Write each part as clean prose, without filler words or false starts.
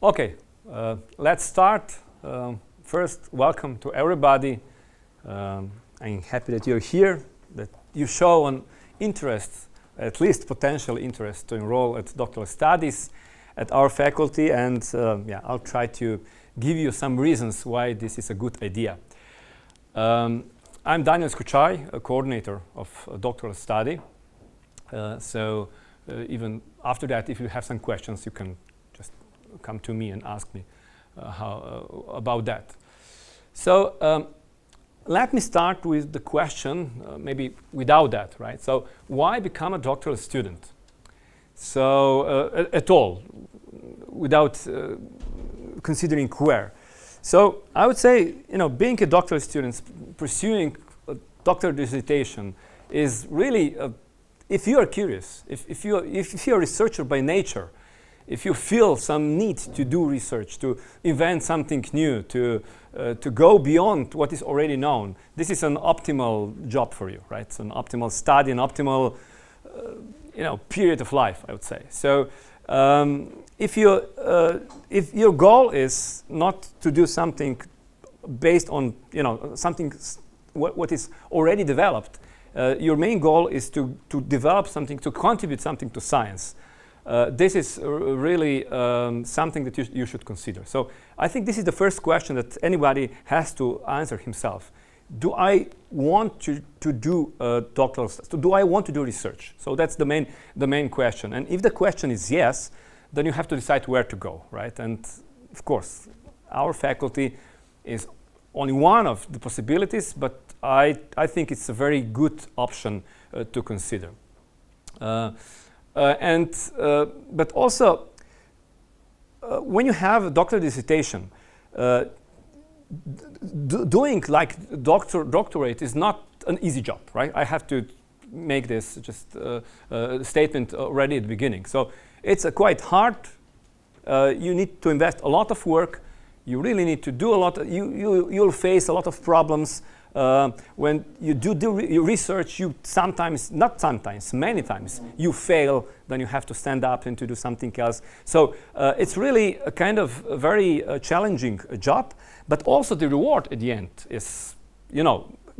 Okay, let's start. First, welcome to everybody. I'm happy that you're here, that you show an interest, at least potential interest, to enroll at doctoral studies at our faculty, and yeah, I'll try to give you some reasons why this is a good idea. I'm Danijel Skočaj, a coordinator of a doctoral study. Even after that, if you have some questions, you can just come to me and ask me about that. So let me start with the question, maybe without that, right? So why become a doctoral student? So at all, without considering where. So I would say, you know, being a doctoral student, pursuing a doctoral dissertation is really, if you are curious, if you're a researcher by nature, if you feel some need to do research, to invent something new, to go beyond what is already known, this is an optimal job for you, right? It's an optimal study, an optimal, period of life, I would say. So if your goal is not to do something based on, something what is already developed, your main goal is to develop something, to contribute something to science. This is really something that you should consider. So I think this is the first question that anybody has to answer himself. Do I want to do doctoral studies? Do I want to do research? So that's the main question. And if the question is yes, then you have to decide where to go, right? And of course, our faculty is only one of the possibilities, but I think it's a very good option to consider. But also, when you have a doctoral dissertation, doing like doctorate is not an easy job, right? I have to make this just statement already at the beginning. So it's quite hard. You need to invest a lot of work. You really need to do a lot. You'll face a lot of problems. When you do research, many times, you fail, then you have to stand up and to do something else. So it's really a kind of a very challenging job, but also the reward at the end is,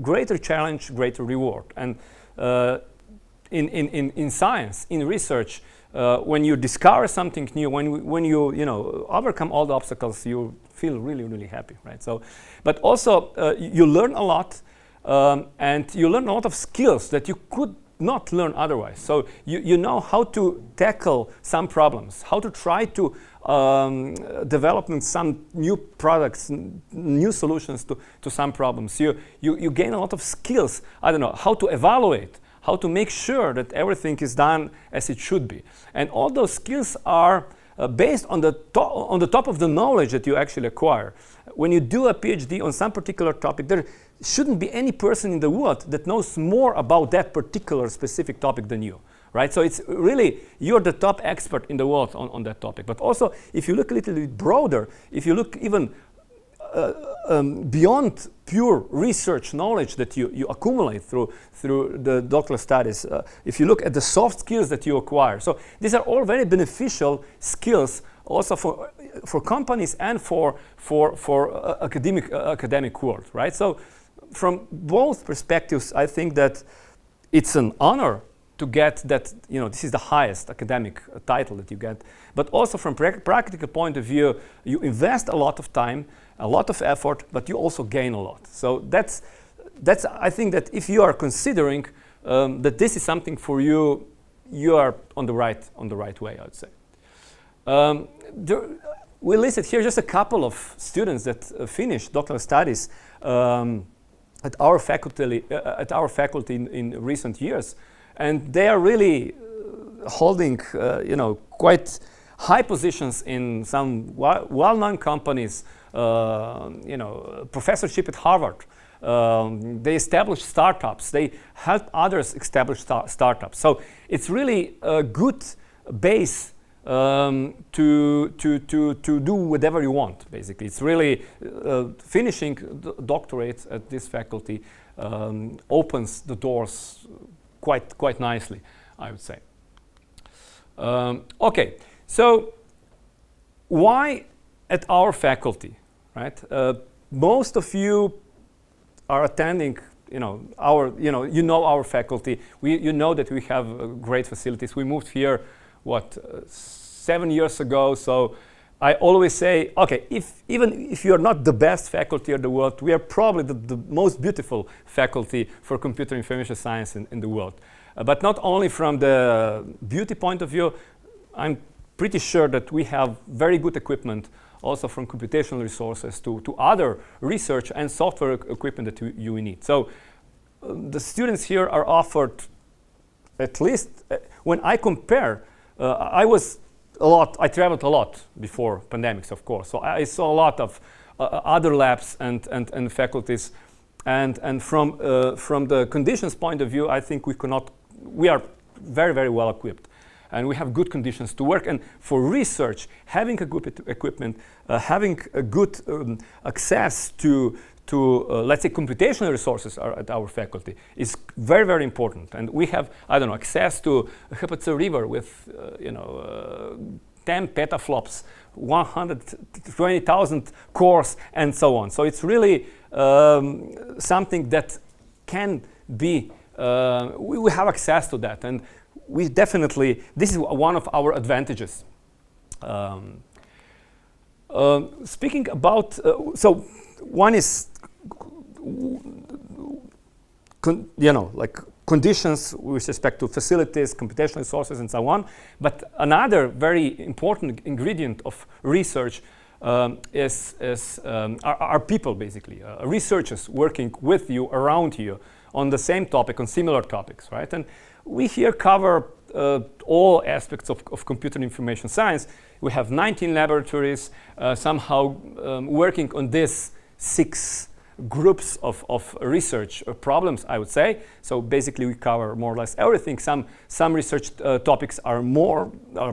greater challenge, greater reward. And in science, in research, when you discover something new, when you overcome all the obstacles, you feel really, really happy, right? So, but also you learn a lot, and you learn a lot of skills that you could not learn otherwise. So you know how to tackle some problems, how to try to develop some new products, new solutions to some problems. You gain a lot of skills. I don't know how to evaluate, how to make sure that everything is done as it should be. And all those skills are based on the top of the knowledge that you actually acquire. When you do a PhD on some particular topic, there shouldn't be any person in the world that knows more about that particular specific topic than you, right? So it's really, you're the top expert in the world on that topic. But also, if you look a little bit broader, if you look even beyond pure research knowledge that you accumulate through the doctoral studies, if you look at the soft skills that you acquire, so these are all very beneficial skills also for companies and for academic world, right? So from both perspectives, I think that it's an honor to get that, this is the highest academic title that you get. But also from practical point of view, you invest a lot of time, a lot of effort, but you also gain a lot. So that's I think that if you are considering that this is something for you, you are on the right way, I would say. We listed here just a couple of students that finished doctoral studies at our faculty in recent years. And they are really holding, quite high positions in some well-known companies. Professorship at Harvard. They establish startups. They help others establish startups. So it's really a good base to do whatever you want. Basically, it's really finishing the doctorate at this faculty opens the doors quite nicely, I would say. Okay, so why at our faculty, right? Most of you are attending, our faculty. You know that we have great facilities. We moved here, 7 years ago. So I always say, okay, even if you're not the best faculty in the world, we are probably the most beautiful faculty for computer information science in the world. But not only from the beauty point of view, I'm pretty sure that we have very good equipment also from computational resources to other research and software equipment that you need. So the students here are offered, at least when I compare, I traveled a lot before pandemics, of course. So I saw a lot of other labs and faculties. And from the conditions point of view, I think we are very, very well equipped. And we have good conditions to work. And for research, having a good equipment, having a good access to let's say, computational resources at our faculty is very, very important. And we have, access to Hepatze River with, 10 petaflops, 120,000 cores, and so on. So it's really something that can be, we have access to that. And we definitely, this is one of our advantages. Speaking about, so one is, conditions with respect to facilities, computational resources, and so on. But another very important ingredient of research are people, basically, researchers working with you, around you, on the same topic, on similar topics, right? And we here cover all aspects of computer information science. We have 19 laboratories, somehow working on these 6 groups of research problems, I would say. So basically, we cover more or less everything. Some research topics are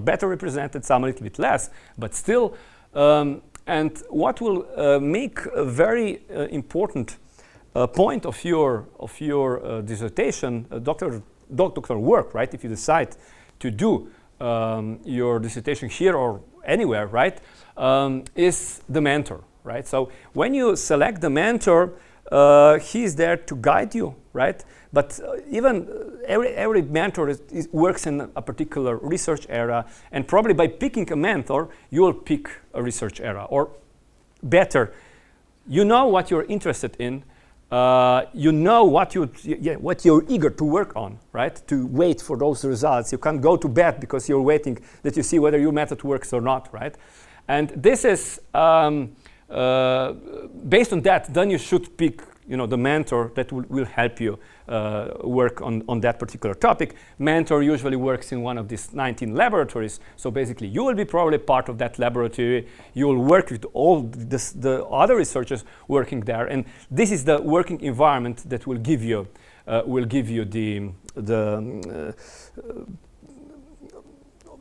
better represented, some a little bit less, but still. And what will make a very important point of your dissertation, doctoral work, right? If you decide to do your dissertation here or anywhere, right, is the mentor, right? So when you select the mentor, he's there to guide you, right? But even every mentor works in a particular research area, and probably by picking a mentor, you will pick a research area, or better, you know what you're interested in. You know what you're eager to work on, right? To wait for those results. You can't go to bed because you're waiting that you see whether your method works or not, right? And this is based on that. Then you should pick, the mentor that will help you work on that particular topic. Mentor usually works in one of these 19 laboratories. So basically, you will be probably part of that laboratory. You will work with all the other researchers working there, and this is the working environment that will give you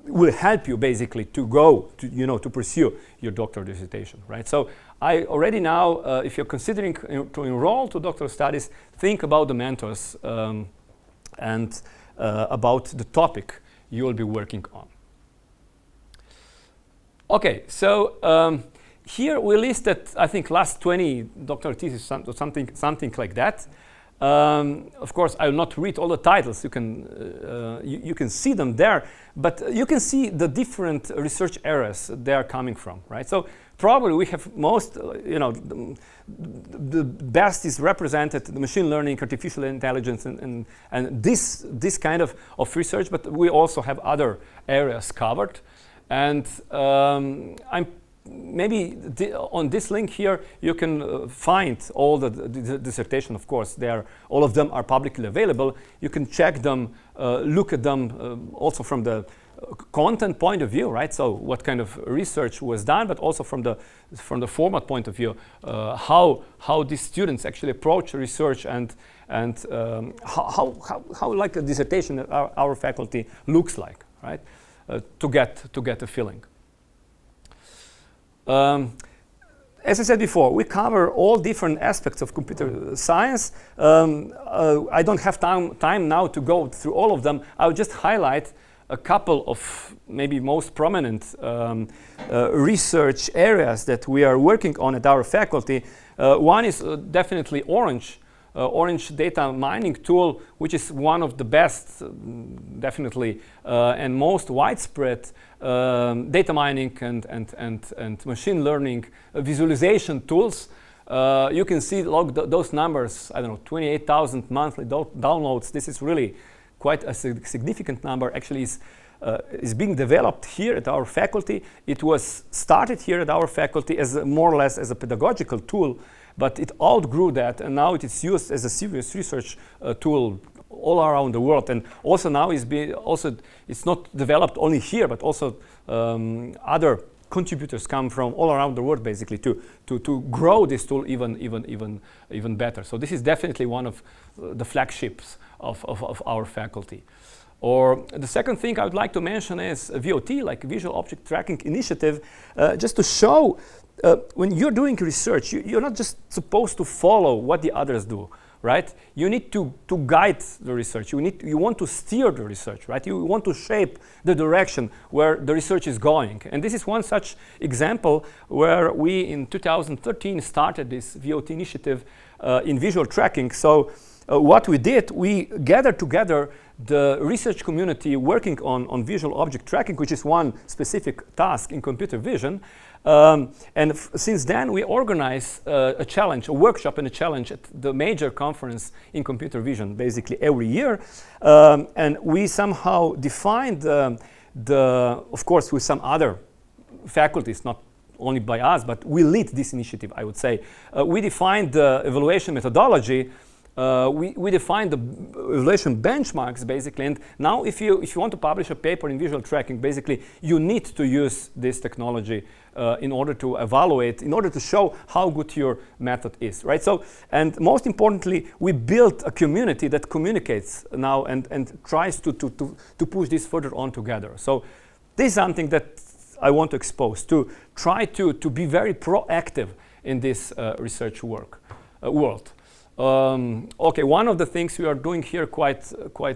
will help you basically to go to pursue your doctoral dissertation, right? So I already now, if you're considering to enroll to doctoral studies, think about the mentors and about the topic you will be working on. Okay, so here we listed, I think, last 20 doctoral theses, something like that. Of course, I will not read all the titles. You can see them there, but you can see the different research areas they are coming from, right? So probably we have most, the best is represented the machine learning, artificial intelligence, and this kind of research. But we also have other areas covered, and maybe on this link here, you can find all the dissertation. Of course, all of them are publicly available. You can check them, look at them also from the content point of view, right? So what kind of research was done, but also from the format point of view, how these students actually approach research and how like a dissertation at our faculty looks like, right? To get a feeling. As I said before, we cover all different aspects of computer science. I don't have time now to go through all of them. I'll just highlight a couple of maybe most prominent research areas that we are working on at our faculty. One is definitely Orange. Orange data mining tool, which is one of the best, definitely, and most widespread data mining and machine learning visualization tools. You can see those numbers, I don't know, 28,000 monthly downloads. This is really quite a significant number. Actually, is being developed here at our faculty. It was started here at our faculty as more or less as a pedagogical tool, but it outgrew that, and now it is used as a serious research tool all around the world. And also now it's not developed only here, but also other contributors come from all around the world, basically, to grow this tool even better. So this is definitely one of the flagships of our faculty. Or the second thing I would like to mention is VOT, like Visual Object Tracking Initiative, just to show when you're doing research, you're not just supposed to follow what the others do, right? You need to guide the research. You want to steer the research, right? You want to shape the direction where the research is going. And this is one such example where we in 2013 started this VOT initiative in visual tracking. So what we did, we gathered together the research community working on visual object tracking, which is one specific task in computer vision. And since then, we organize a challenge, a workshop and a challenge at the major conference in computer vision, basically every year. And we somehow defined of course, with some other faculties, not only by us, but we lead this initiative, I would say. We defined the evaluation methodology. We defined the evaluation benchmarks, basically, and now if you want to publish a paper in visual tracking, basically you need to use this technology in order to evaluate, in order to show how good your method is, right? So, and most importantly, we built a community that communicates now and tries to push this further on together. So this is something that I want to expose, to try to be very proactive in this research world. Okay, one of the things we are doing here quite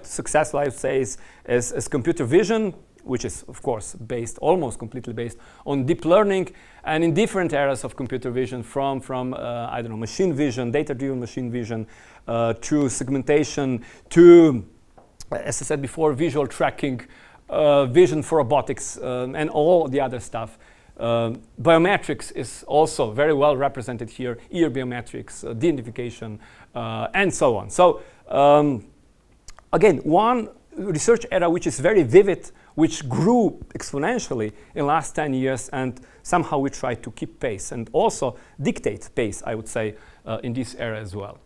successful, I would say, is computer vision, which is, of course, almost completely based on deep learning, and in different areas of computer vision, from I don't know, machine vision, data-driven machine vision, to segmentation, to, as I said before, visual tracking, vision for robotics, and all the other stuff. Biometrics is also very well represented here, ear biometrics, identification, and so on. So again, one research area which is very vivid, which grew exponentially in the last 10 years, and somehow we try to keep pace and also dictate pace, I would say, in this area as well.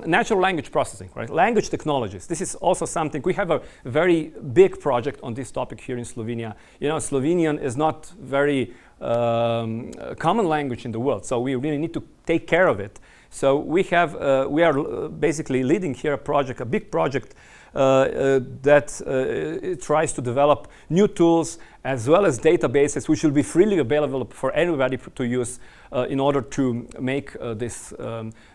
Natural language processing, right? Language technologies. This is also something. We have a very big project on this topic here in Slovenia. You know, Slovenian is not very common language in the world, so we really need to take care of it. So we are basically leading here a big project that tries to develop new tools as well as databases which will be freely available for anybody to use in order to make this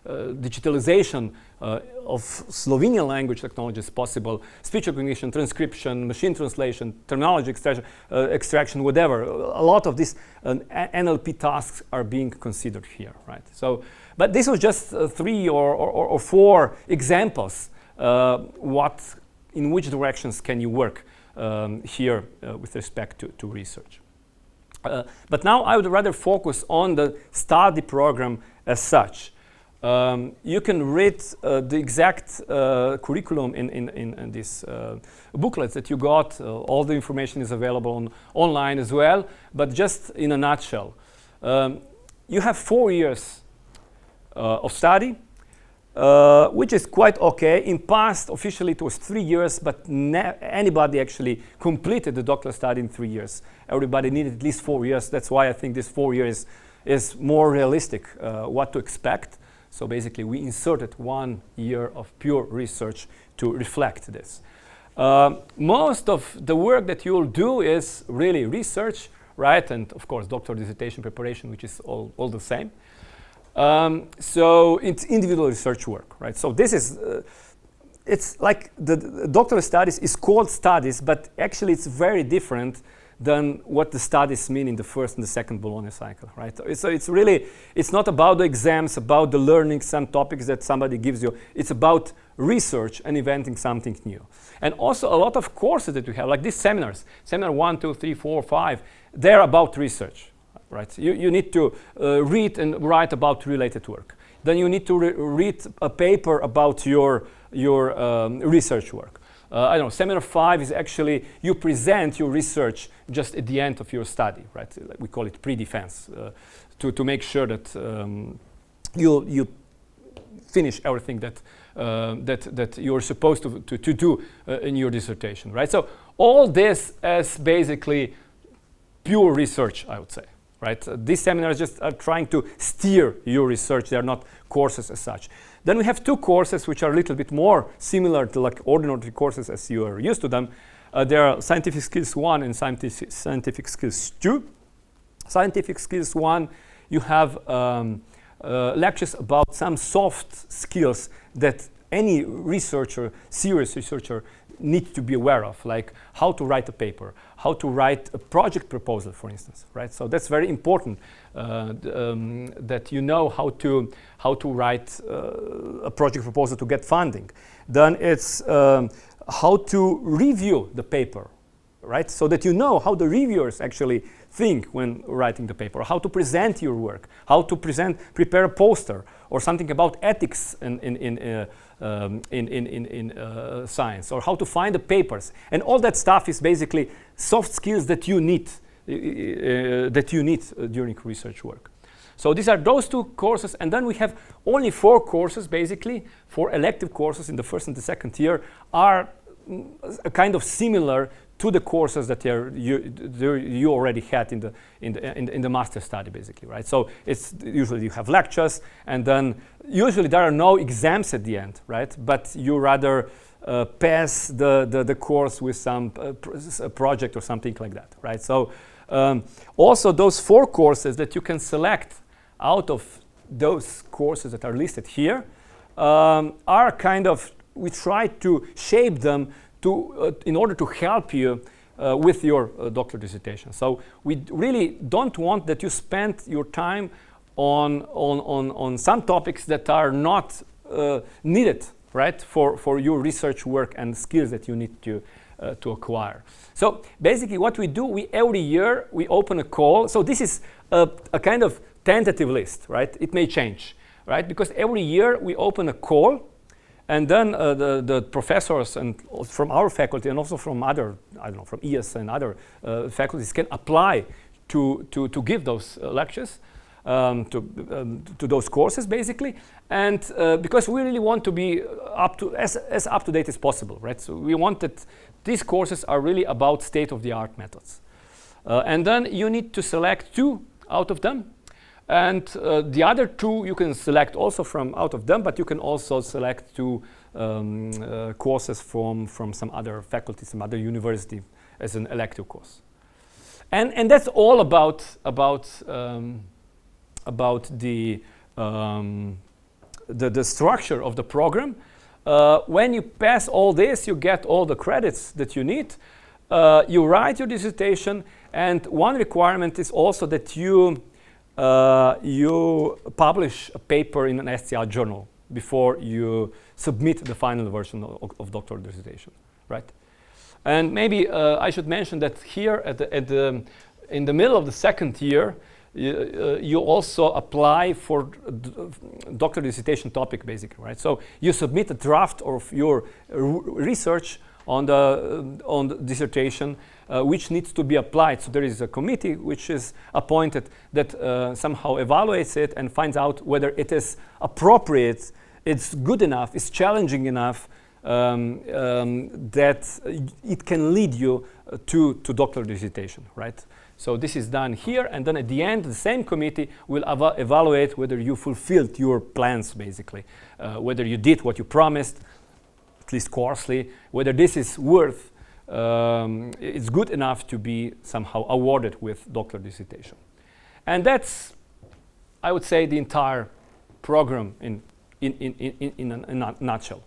digitalization of Slovenian language technologies possible. Speech recognition, transcription, machine translation, terminology extraction, whatever. A lot of these NLP tasks are being considered here, right? So, but this was just 3 or 4 examples. In which directions can you work here with respect to research. But now I would rather focus on the study program as such. You can read the exact curriculum in these booklets that you got. All the information is available online as well, but just in a nutshell. You have 4 years of study, which is quite okay. In past, officially it was 3 years, but anybody actually completed the doctoral study in 3 years. Everybody needed at least 4 years. That's why I think this 4 years is more realistic, what to expect. So basically, we inserted 1 year of pure research to reflect this. Most of the work that you'll do is really research, right? And of course, doctoral dissertation preparation, which is all the same. So it's individual research work, right? So this is it's like the doctoral studies is called studies, but actually it's very different than what the studies mean in the first and the second Bologna cycle, right? So it's really, it's not about the exams, about the learning some topics that somebody gives you. It's about research and inventing something new. And also a lot of courses that we have, like these seminars, seminar 1, 2, 3, 4, 5, they're about research, right? You need to read and write about related work. Then you need to read a paper about your research work. I don't know, seminar 5 is actually, you present your research just at the end of your study, right? We call it pre-defense, to make sure that you finish everything that you're supposed to do in your dissertation, right? So all this is basically pure research, I would say, right? These seminars just are trying to steer your research. They are not courses as such. Then we have 2 courses which are a little bit more similar to like ordinary courses as you are used to them. There are Scientific Skills 1 and Scientific Skills 2. Scientific Skills 1, you have lectures about some soft skills that any researcher, serious researcher, needs to be aware of, like how to write a paper, how to write a project proposal, for instance, right? So that's very important that you know how to write a project proposal to get funding. Then it's how to review the paper, right? So that you know how the reviewers actually think when writing the paper, how to present your work, how to prepare a poster, or something about ethics in science, or how to find the papers. And all that stuff is basically soft skills that you need during research work. So these are those 2 courses, and then we have only 4 courses, basically, 4 elective courses in the first and the second year are kind of similar to the courses that you already had in the master study, basically, right? So it's usually you have lectures, and then usually there are no exams at the end, right? But you rather pass the course with some project or something like that, right? So also those 4 courses that you can select out of those courses that are listed here are kind of, we try to shape them in order to help you with your doctoral dissertation. So we really don't want that you spend your time on some topics that are not needed, right, for your research work and skills that you need to acquire. So basically what we do, every year we open a call. So this is a kind of tentative list, right? It may change, right? Because every year we open a call, and then the professors and from our faculty and also from other, I don't know, from ES and other faculties can apply to give those lectures to those courses, basically. And because we really want to be as up to date as possible, right? So we want that these courses are really about state-of-the-art methods. And then you need to select 2 out of them. And the other 2 you can select also from out of them, but you can also select 2 courses from some other faculty, some other university as an elective course. And that's all about the structure of the program. When you pass all this, you get all the credits that you need. You write your dissertation, and one requirement is also that you publish a paper in an STI journal before you submit the final version of doctoral dissertation, right? And maybe I should mention that here in the middle of the second year, you also apply for doctoral dissertation topic, basically, right? So you submit a draft of your research on the dissertation, which needs to be applied. So there is a committee which is appointed that somehow evaluates it and finds out whether it is appropriate, it's good enough, it's challenging enough that it can lead you to doctoral dissertation, right? So this is done here, and then at the end, the same committee will evaluate whether you fulfilled your plans, basically, whether you did what you promised, at least coarsely, whether this is worth, it's good enough to be somehow awarded with doctoral dissertation. And that's, I would say, the entire program in a nutshell.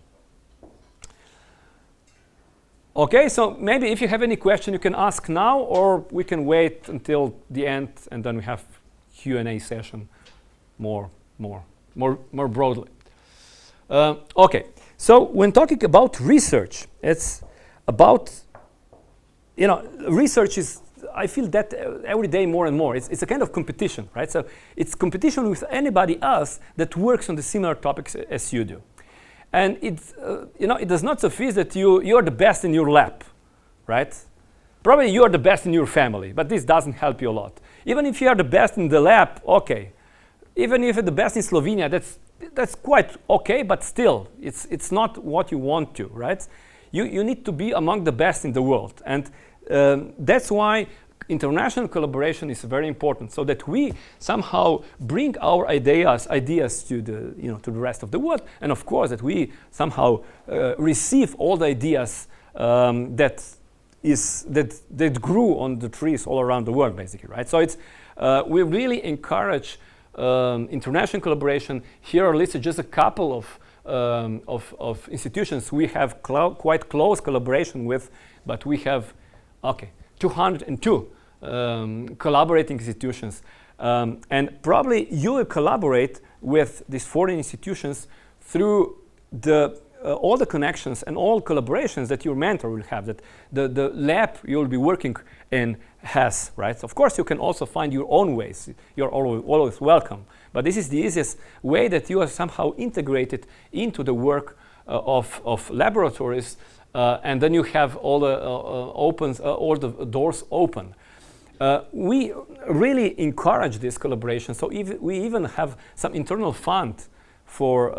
Okay, so maybe if you have any question, you can ask now, or we can wait until the end, and then we have Q&A session more broadly. Okay, so when talking about research, it's about, research is, I feel that every day more and more. It's a kind of competition, right? So it's competition with anybody else that works on the similar topics as you do. And it's, it does not suffice that you're the best in your lab, right? Probably you're the best in your family, but this doesn't help you a lot. Even if you are the best in the lab, okay. Even if you're the best in Slovenia, that's quite okay, but still, it's not what you want to, right? You need to be among the best in the world. And that's why international collaboration is very important, so that we somehow bring our ideas to the rest of the world, and of course that we somehow receive all the ideas that grew on the trees all around the world, basically, right? So it's we really encourage international collaboration. Here are listed just a couple of institutions we have quite close collaboration with, but we have 202 collaborating institutions. And probably you will collaborate with these foreign institutions through all the connections and all collaborations that your mentor will have, that the lab you'll be working in has, right? Of course, you can also find your own ways. You're always welcome. But this is the easiest way that you are somehow integrated into the work of laboratories, and then you have all the doors open. We really encourage this collaboration. So we even have some internal fund for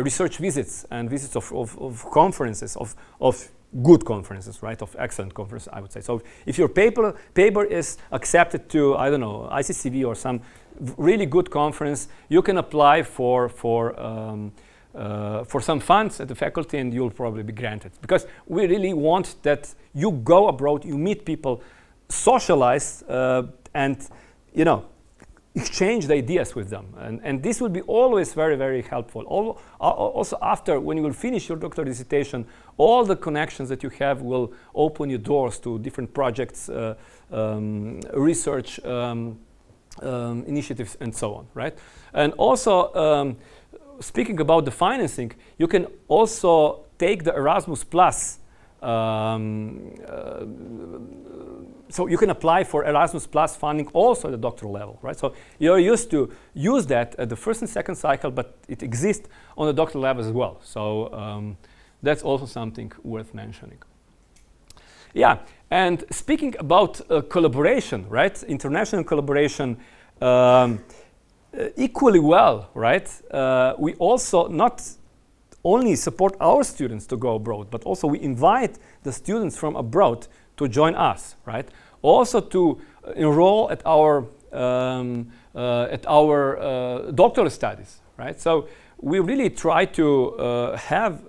research visits and visits of conferences, of good conferences, right? Of excellent conferences, I would say. So if your paper is accepted to, I don't know, ICCV or some really good conference, you can apply for some funds at the faculty, and you'll probably be granted. Because we really want that you go abroad, you meet people, socialize, and exchange the ideas with them. And this will be always very, very helpful. Also after, when you will finish your doctoral dissertation, all the connections that you have will open your doors to different projects, research initiatives, and so on, right? And also, speaking about the financing, you can also take the Erasmus Plus. So you can apply for Erasmus Plus funding also at the doctoral level, right? So you're used to use that at the first and second cycle, but it exists on the doctoral level as well. So that's also something worth mentioning. Yeah, and speaking about collaboration, right? International collaboration equally well, right? We also not only support our students to go abroad, but also we invite the students from abroad to join us, right? Also to enroll at our doctoral studies, right? So we really try to have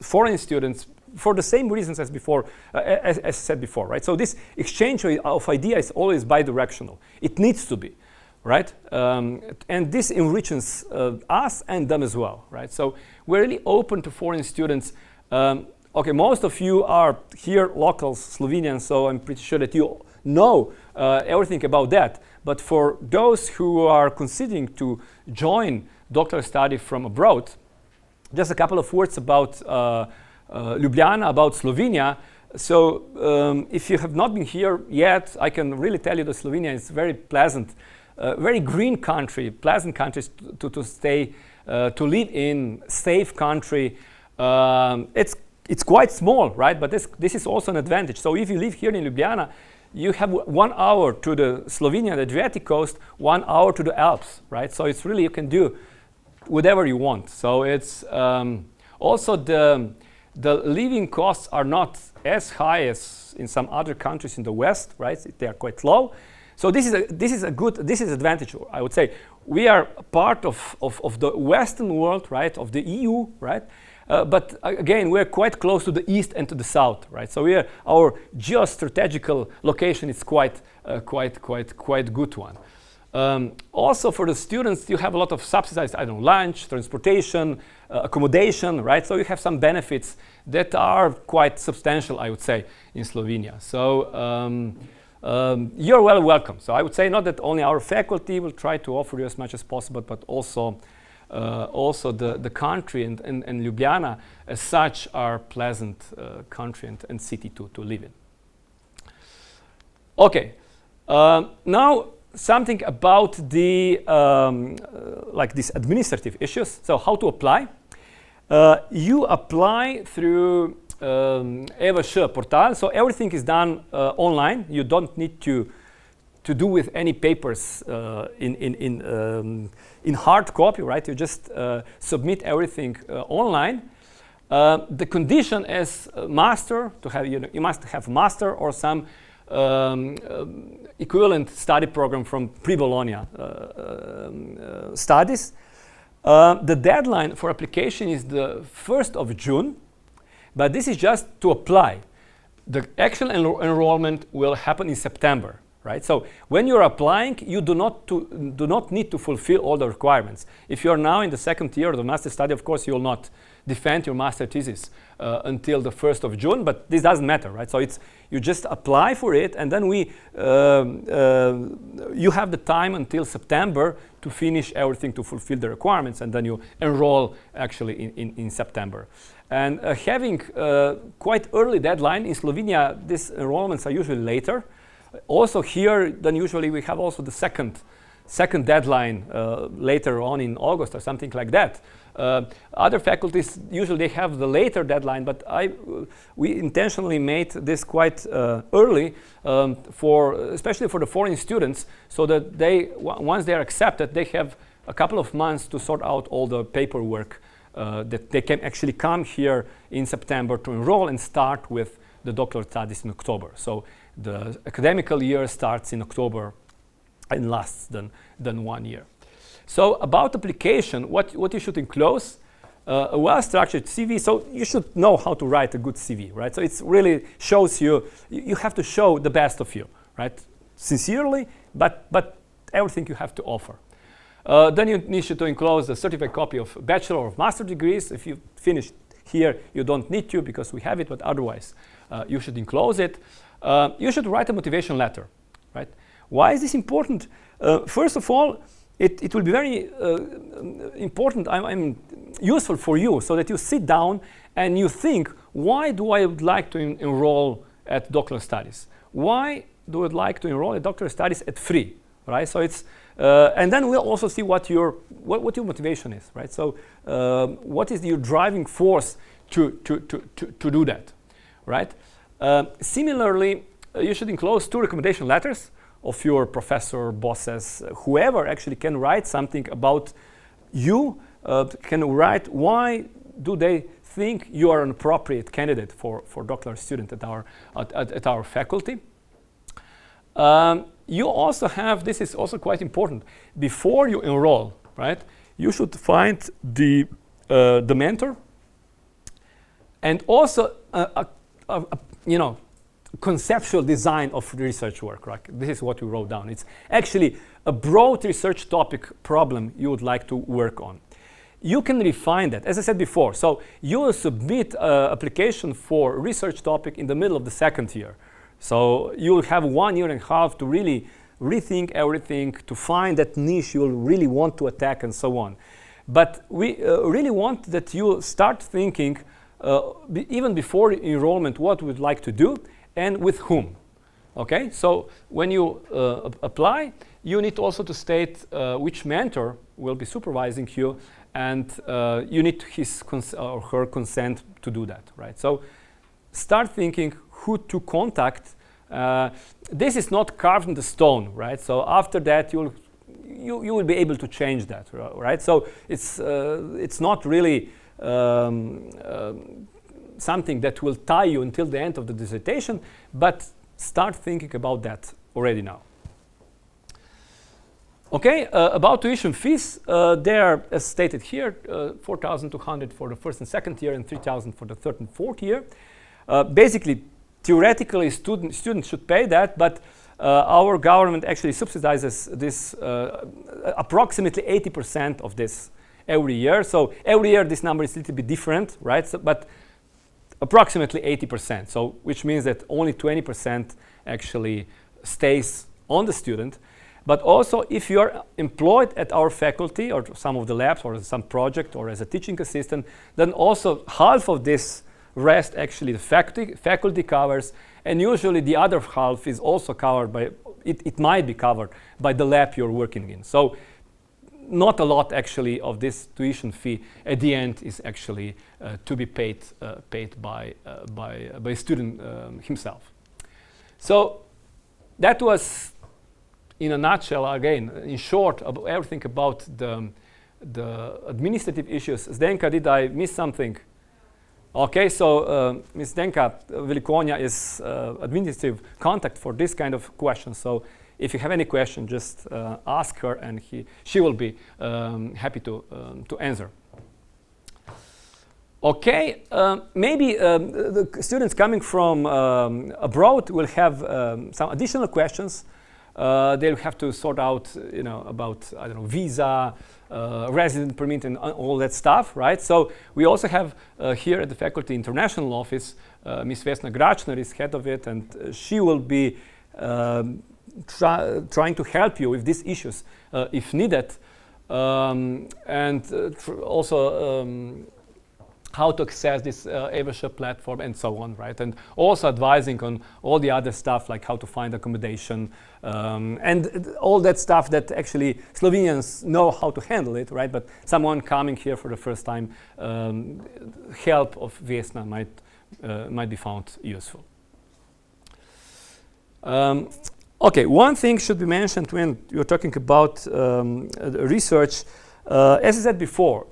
foreign students for the same reasons as before, as said before, right? So this exchange of ideas is always bi-directional. It needs to be, right? And this enriches us and them as well, right? So we're really open to foreign students. Okay, most of you are here locals, Slovenians, so I'm pretty sure that you know everything about that. But for those who are considering to join doctoral study from abroad, just a couple of words about Ljubljana, about Slovenia. So if you have not been here yet, I can really tell you that Slovenia is very pleasant, very green country, pleasant country to stay, to live in, safe country. It's quite small, right? But this is also an advantage. So if you live here in Ljubljana, you have 1 hour to the Slovenia, the Adriatic coast, 1 hour to the Alps, right? So it's really, you can do whatever you want. So it's also the living costs are not as high as in some other countries in the West, right? They are quite low. So this is advantage, I would say. We are part of the Western world, right? Of the EU, right? But again, we're quite close to the east and to the south, right? So our geostrategical location is quite good one. Also for the students, you have a lot of subsidized, I don't know, lunch, transportation, accommodation, right? So you have some benefits that are quite substantial, I would say, in Slovenia. So you're well welcome. So I would say not that only our faculty will try to offer you as much as possible, but also the country and Ljubljana as such are pleasant country and city to live in. Okay, now something about the like these administrative issues. So how to apply? You apply through EVŠ portal. So everything is done online. You don't need to do with any papers in hard copy, right? You just submit everything online. The condition is master to have, you must have master or some equivalent study program from pre-Bologna studies. The deadline for application is the 1st of June, but this is just to apply. The actual enrollment will happen in September, right? So when you're applying, you do not need to fulfill all the requirements. If you're now in the second year of the master study, of course, you will not defend your master thesis until the 1st of June, but this doesn't matter, right? So you just apply for it, and then you have the time until September to finish everything, to fulfill the requirements, and then you enroll actually in September. And having quite early deadline in Slovenia, these enrollments are usually later. Also here, then usually we have also the second deadline later on in August or something like that. Other faculties usually they have the later deadline, but we intentionally made this quite early especially for the foreign students, so that once they are accepted, they have a couple of months to sort out all the paperwork that they can actually come here in September to enroll and start with the doctoral studies in October. So the academical year starts in October and lasts than 1 year. So about application, what you should enclose, a well-structured CV. So you should know how to write a good CV, right? So it really shows you have to show the best of you, right? Sincerely, but everything you have to offer. Then you need to enclose a certified copy of bachelor or master degrees. If you finish here, you don't need to because we have it, but otherwise you should enclose it. You should write a motivation letter, right? Why is this important? First of all, it will be very important, useful for you, so that you sit down and you think, why do I would like to enroll at doctoral studies? Why do I like to enroll at doctoral studies at free, right? So it's, and then we'll also see what your motivation is, right? So what is your driving force to do that, right? Similarly, you should enclose 2 recommendation letters of your professor, bosses, whoever actually can write something about you, can write why do they think you are an appropriate candidate for doctoral student at our faculty. You also have, this is also quite important, before you enroll, right? You should find the mentor, and also conceptual design of research work, right? This is what we wrote down. It's actually a broad research topic problem you would like to work on. You can refine that, as I said before. So you will submit an application for research topic in the middle of the second year. So you will have 1.5 years to really rethink everything, to find that niche you will really want to attack and so on. But we really want that you start thinking even before enrollment what we would like to do and with whom. Okay, so when you apply, you need also to state which mentor will be supervising you, and you need his or her consent to do that, right? So start thinking who to contact. This is not carved in the stone, right? So after that, you will be able to change that, right? So it's not really something that will tie you until the end of the dissertation, but start thinking about that already now. Okay, about tuition fees, they are as stated here, 4,200 for the first and second year and 3,000 for the third and fourth year. Basically, theoretically, students should pay that, but our government actually subsidizes this approximately 80% of this every year. So every year this number is a little bit different, right? So, but approximately 80%. So which means that only 20% actually stays on the student. But also, if you're employed at our faculty or some of the labs or some project or as a teaching assistant, then also half of this rest actually the faculty covers, and usually the other half is also covered by, it might be covered by the lab you're working in. So not a lot actually of this tuition fee at the end is actually to be paid by student himself. So that was, in a nutshell, again, in short, everything about the administrative issues. Zdenka, did I miss something? Okay, so Ms. Zdenka Velikonja is administrative contact for this kind of questions. So if you have any question, just ask her, and she will be happy to answer. Okay, maybe the students coming from abroad will have some additional questions. They'll have to sort out, about, I don't know, visa, resident permit, and all that stuff, right? So we also have here at the Faculty International Office, Ms. Vesna Gračner is head of it, and she will be trying to help you with these issues if needed, and also how to access this Evershare platform and so on, right? And also advising on all the other stuff like how to find accommodation and all that stuff that actually Slovenians know how to handle it, right? But someone coming here for the first time, help of Vesna might be found useful. Okay, one thing should be mentioned when you're talking about research. As I said before,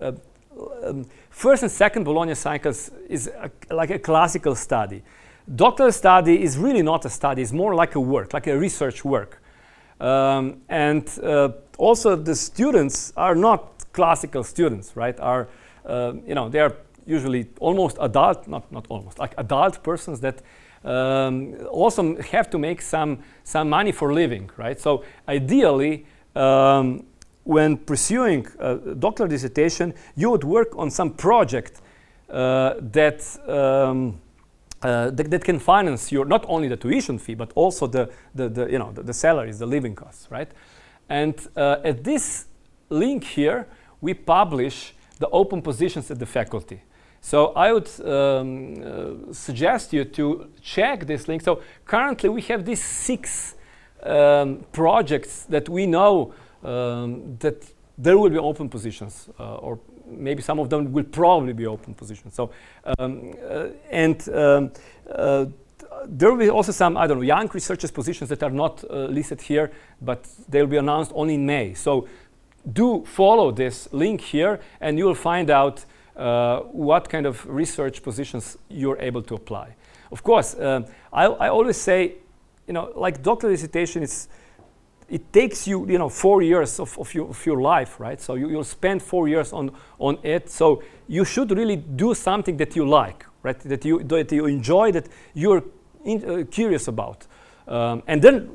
first and second Bologna cycles is like a classical study. Doctoral study is really not a study, it's more like a work, like a research work. And also the students are not classical students, right? They are usually almost adult, not almost, like adult persons that also have to make some money for living, right? So ideally, when pursuing a doctoral dissertation, you would work on some project that can finance your not only the tuition fee but also the salaries, the living costs, right? And at this link here, we publish the open positions at the faculty. So I would suggest you to check this link. So currently we have these 6 projects that we know that there will be open positions, or maybe some of them will probably be open positions. So, there will be also some, I don't know, young researchers positions that are not listed here, but they'll be announced only in May. So do follow this link here, and you will find out what kind of research positions you're able to apply. Of course, I always say, like doctoral dissertation is, it takes you, 4 years of your life, right? So you'll spend 4 years on it. So you should really do something that you like, right? That you enjoy, that you're curious about, and then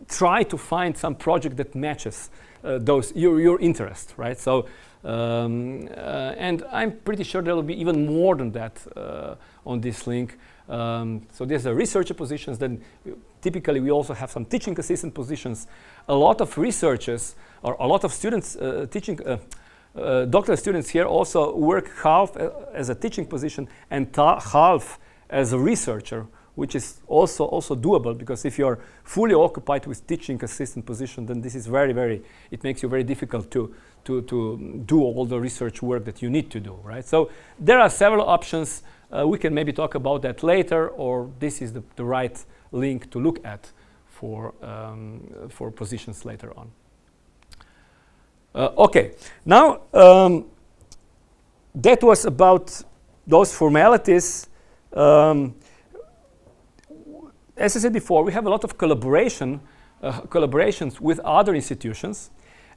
try to find some project that matches your interest, right? So and I'm pretty sure there will be even more than that on this link. So there's the researcher positions. Then typically we also have some teaching assistant positions. A lot of researchers or a lot of students doctoral students here also work half as a teaching position and half as a researcher, which is also doable, because if you're fully occupied with teaching assistant position, then this is it makes you very difficult to do all the research work that you need to do, right? So there are several options. We can maybe talk about that later, or this is the right link to look at for positions later on. Okay, now that was about those formalities. As I said before, we have a lot of collaborations with other institutions,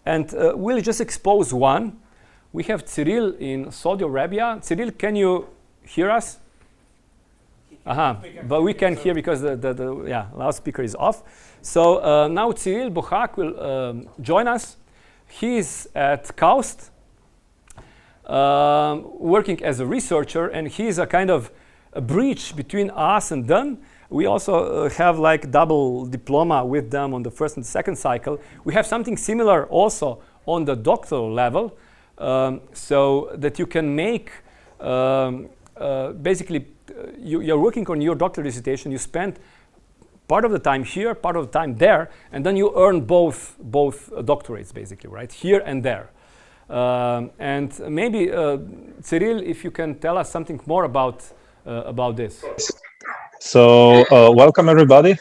and we'll just expose one. We have Cyril in Saudi Arabia. Cyril, can you hear us? But we can hear because the loudspeaker is off. So now Cyril Bohak will join us. He's at KAUST, working as a researcher, and he's a kind of a bridge between us and them. We also have like double diploma with them on the first and second cycle. We have something similar also on the doctoral level, so that you can make basically you're working on your doctoral dissertation. You spend part of the time here, part of the time there, and then you earn both doctorates basically, right? Here and there. And maybe Cyril, if you can tell us something more about this. So welcome everybody.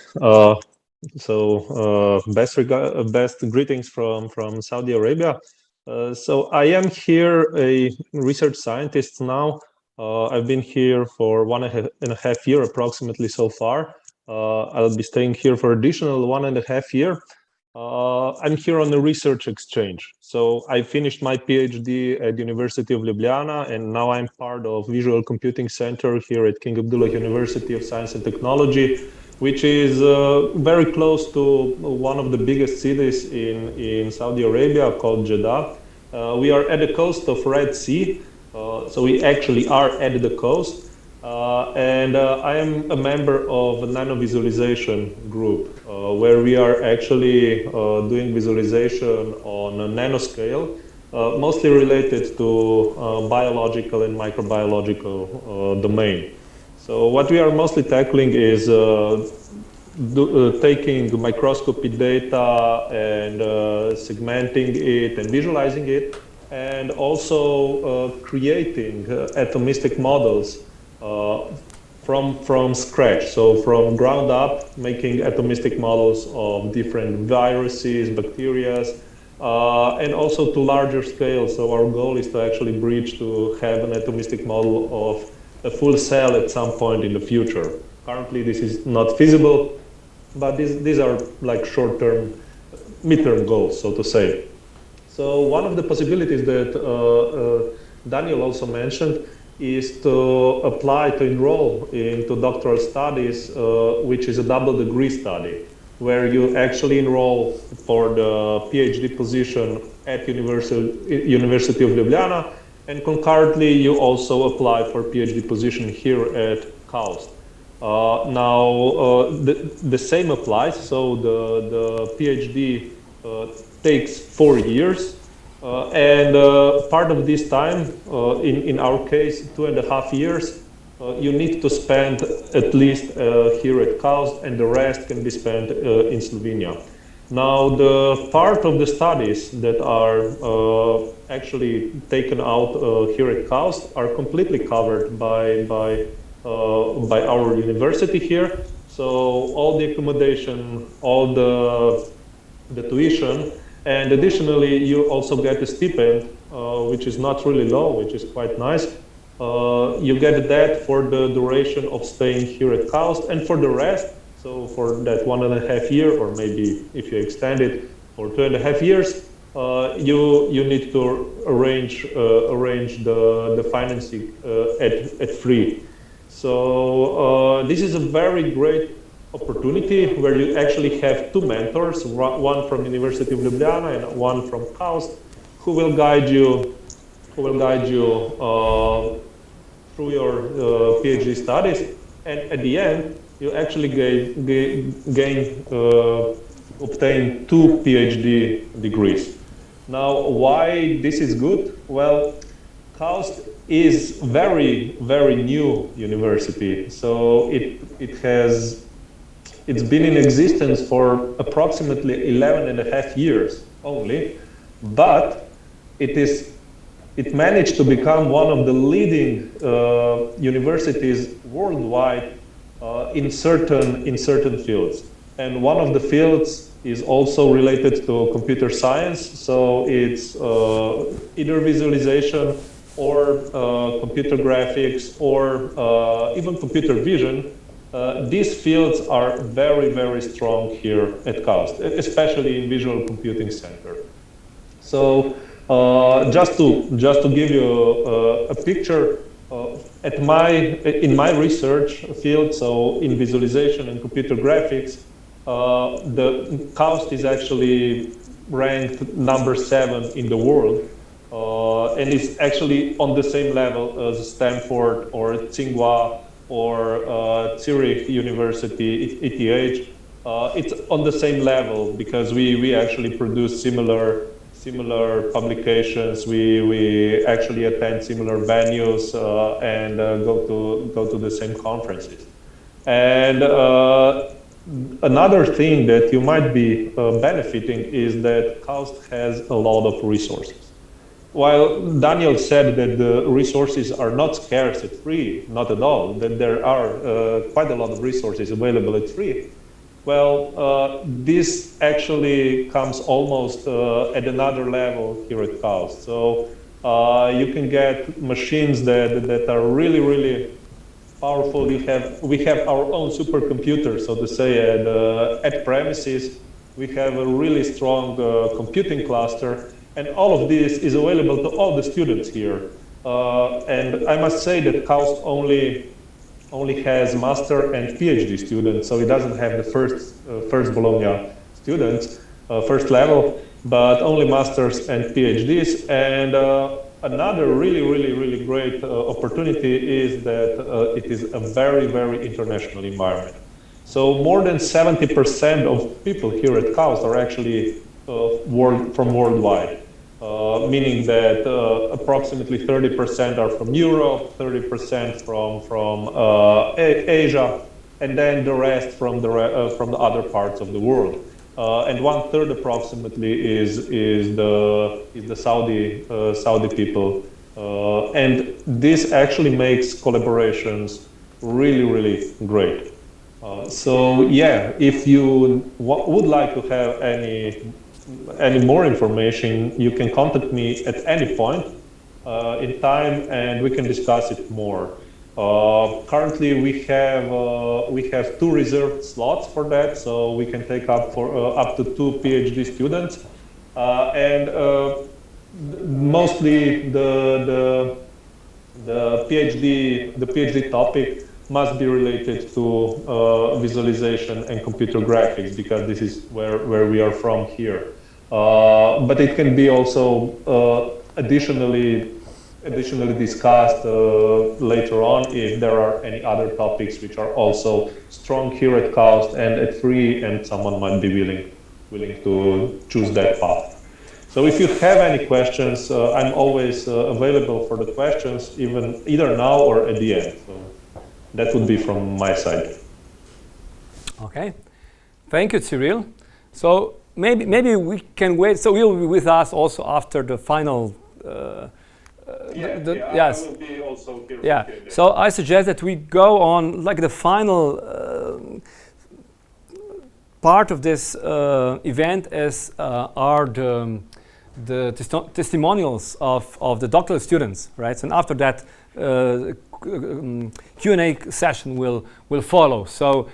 Best greetings from Saudi Arabia. So I am here a research scientist now. I've been here for 1.5 years approximately so far. I'll be staying here for additional 1.5 years. I'm here on the research exchange. So I finished my PhD at the University of Ljubljana, and now I'm part of Visual Computing Center here at King Abdullah University of Science and Technology, which is very close to one of the biggest cities in Saudi Arabia called Jeddah. We are at the coast of Red Sea, so we actually are at the coast. And I am a member of a nano-visualization group, where we are actually doing visualization on a nanoscale, mostly related to biological and microbiological domain. So what we are mostly tackling is taking microscopy data and segmenting it and visualizing it, and also creating atomistic models from scratch, so from ground up, making atomistic models of different viruses, bacteria, and also to larger scale. So our goal is to actually bridge to have an atomistic model of a full cell at some point in the future. Currently, this is not feasible, but these are like short-term, mid-term goals, so to say. So one of the possibilities that Danijel also mentioned is to apply to enroll into doctoral studies, which is a double degree study, where you actually enroll for the PhD position at University of Ljubljana, and concurrently you also apply for PhD position here at KAUST. Now the same applies, so the PhD takes 4 years. And part of this time, in our case, 2.5 years, you need to spend at least here at KAUST, and the rest can be spent in Slovenia. Now, the part of the studies that are actually taken out here at KAUST are completely covered by our university here. So all the accommodation, all the tuition, and additionally, you also get a stipend, which is not really low, which is quite nice. You get that for the duration of staying here at KAUST, and for the rest, so for that 1.5 years, or maybe if you extend it for 2.5 years, you need to arrange the financing at free. So this is a very great opportunity where you actually have two mentors, one from University of Ljubljana and one from KAUST, who will guide you through your PhD studies, and at the end you actually obtain 2 PhD degrees. Now, why this is good? Well, KAUST is very new university, so it's been in existence for approximately 11.5 years only, but it managed to become one of the leading universities worldwide in certain fields. And one of the fields is also related to computer science, so it's either visualization or computer graphics or even computer vision. These fields are very strong here at KAUST, especially in Visual Computing Center. So just to give you a picture, in my research field, so in visualization and computer graphics, the KAUST is actually ranked number 7 in the world, and it's actually on the same level as Stanford or Tsinghua or Zurich University, ETH. It's on the same level because we actually produce similar publications. We actually attend similar venues and go to the same conferences. And another thing that you might be benefiting is that KAUST has a lot of resources. While Danijel said that the resources are not scarce at free, not at all, that there are quite a lot of resources available at free. Well, this actually comes almost at another level here at KAUST. So you can get machines that are really, really powerful. We have our own supercomputer, so to say, at premises. We have a really strong computing cluster, and all of this is available to all the students here. And I must say that KAUST only has master and PhD students, so it doesn't have the first Bologna students, first level, but only masters and PhDs. And another really great opportunity is that it is a very international environment. So more than 70% of people here at KAUST are actually from worldwide. Meaning that approximately 30% are from Europe, 30% from Asia, and then the rest from the other parts of the world. And 1/3 approximately is the Saudi people, and this actually makes collaborations really great. So yeah, if you would like to have any more information, you can contact me at any point in time, and we can discuss it more. Currently, we have 2 reserved slots for that, so we can take up to 2 PhD students, and mostly the PhD topic must be related to visualization and computer graphics, because this is where we are from here. But it can be also additionally discussed later on if there are any other topics which are also strong here at KAUST and at free, and someone might be willing to choose that path. So if you have any questions, I'm always available for the questions, either now or at the end. So that would be from my side. Okay, thank you, Cyril. So maybe we can wait. So you'll be with us also after the final. Yes. I will be also here. Yeah. So I suggest that we go on like the final part of this event, as are the testimonials of the doctoral students, right? And after that, Q&A session will follow. So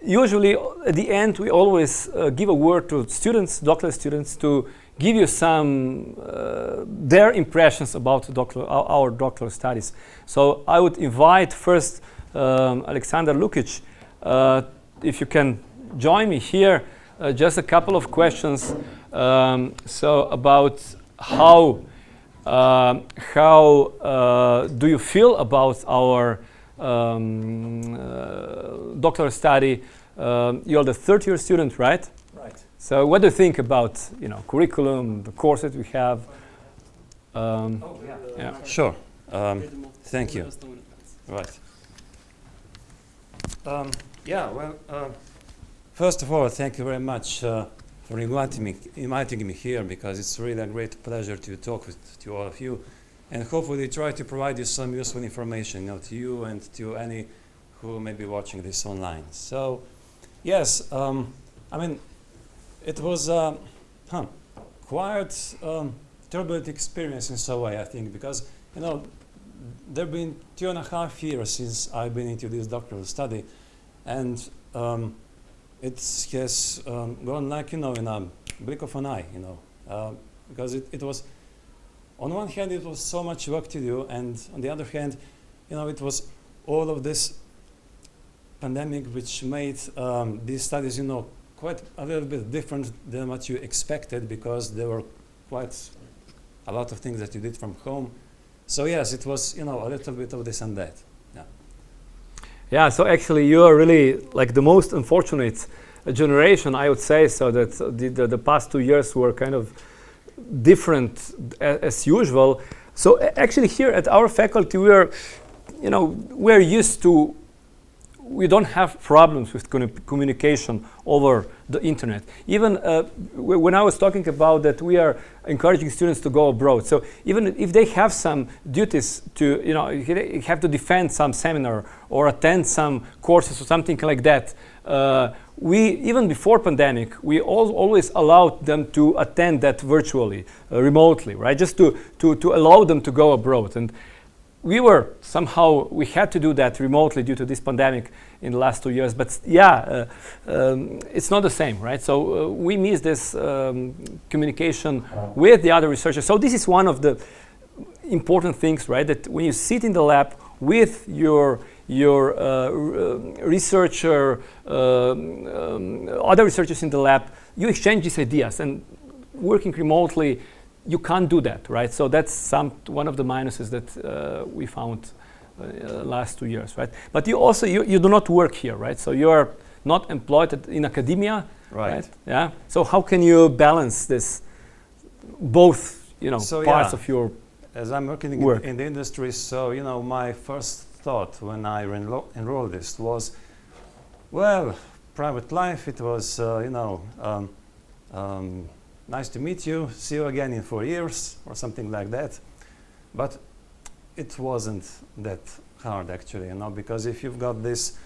usually at the end we always give a word to students, doctoral students, to give you some their impressions about our doctoral studies. So I would invite first Alexander Lukic, if you can join me here. Just a couple of questions. So about how do you feel about our doctoral study? You're the third-year student, right? Right. So what do you think about curriculum, the courses we have? Yeah. Sure. Thank you. Right. First of all, thank you very much for inviting me here, because it's really a great pleasure to talk to all of you, and hopefully try to provide you some useful information, to you and to any who may be watching this online. So, yes, I mean, it was quite turbulent experience in some way, I think, because there have been 2.5 years since I've been into this doctoral study, and it has gone like in a blink of an eye, because it was on one hand, it was so much work to do, and on the other hand, it was all of this pandemic which made these studies, quite a little bit different than what you expected, because there were quite a lot of things that you did from home. So yes, it was, a little bit of this and that. Yeah. Yeah. So actually, you are really like the most unfortunate generation, I would say. So that the past 2 years were kind of different as usual. So actually, here at our faculty, we're used to. We don't have problems with communication over the internet. Even when I was talking about that, we are encouraging students to go abroad. So even if they have some duties to, have to defend some seminar or attend some courses or something like that, we, even before pandemic, we always allowed them to attend that virtually, remotely, right? Just to allow them to go abroad. And we had to do that remotely due to this pandemic in the last 2 years. But yeah, it's not the same, right? So we miss this communication with the other researchers. So this is one of the important things, right? That when you sit in the lab with your researcher, other researchers in the lab, you exchange these ideas. And working remotely, you can't do that, right? So that's one of the minuses that we found last 2 years, right? But you also you do not work here, right? So you are not employed in academia, right? Yeah. So how can you balance this, both parts of your as I'm working in the industry? So my first thought when I enrolled this was, well, private life. It was nice to meet you, see you again in 4 years or something like that. But it wasn't that hard actually, because if you've got this